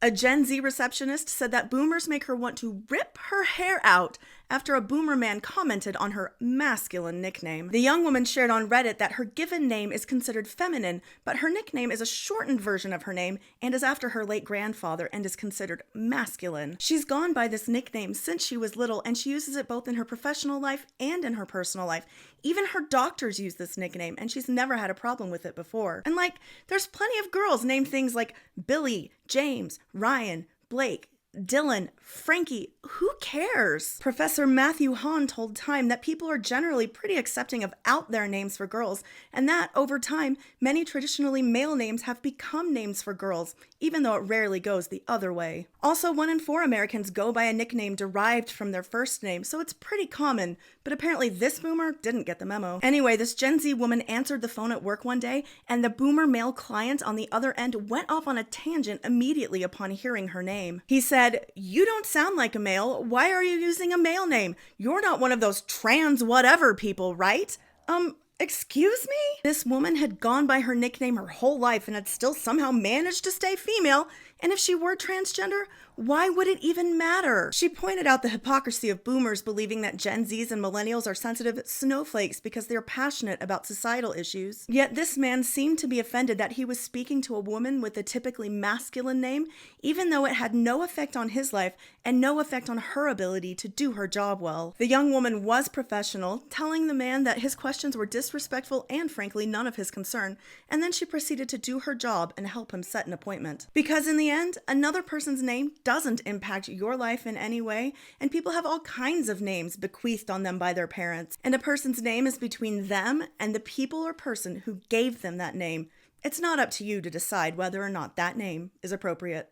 A Gen Z receptionist said that boomers make her want to rip her hair out after a boomer man commented on her masculine nickname. The young woman shared on Reddit that her given name is considered feminine, but her nickname is a shortened version of her name and is after her late grandfather and is considered masculine. She's gone by this nickname since she was little, and she uses it both in her professional life and in her personal life. Even her doctors use this nickname, and she's never had a problem with it before. And there's plenty of girls named things like Billy, James, Ryan, Blake, Dylan, Frankie, who cares? Professor Matthew Hahn told Time that people are generally pretty accepting of out there names for girls, and that, over time, many traditionally male names have become names for girls, even though it rarely goes the other way. Also, 1 in 4 Americans go by a nickname derived from their first name, so it's pretty common, but apparently this boomer didn't get the memo. Anyway, this Gen Z woman answered the phone at work one day, and the boomer male client on the other end went off on a tangent immediately upon hearing her name. He said, "You don't sound like a male. Why are you using a male name? You're not one of those trans whatever people, right?" Excuse me? This woman had gone by her nickname her whole life and had still somehow managed to stay female, and if she were transgender, why would it even matter? She pointed out the hypocrisy of boomers believing that Gen Zs and millennials are sensitive snowflakes because they're passionate about societal issues. Yet this man seemed to be offended that he was speaking to a woman with a typically masculine name, even though it had no effect on his life and no effect on her ability to do her job well. The young woman was professional, telling the man that his questions were disrespectful and frankly none of his concern, and then she proceeded to do her job and help him set an appointment. Because in the end, another person's name doesn't impact your life in any way, and people have all kinds of names bequeathed on them by their parents, and a person's name is between them and the people or person who gave them that name. It's not up to you to decide whether or not that name is appropriate.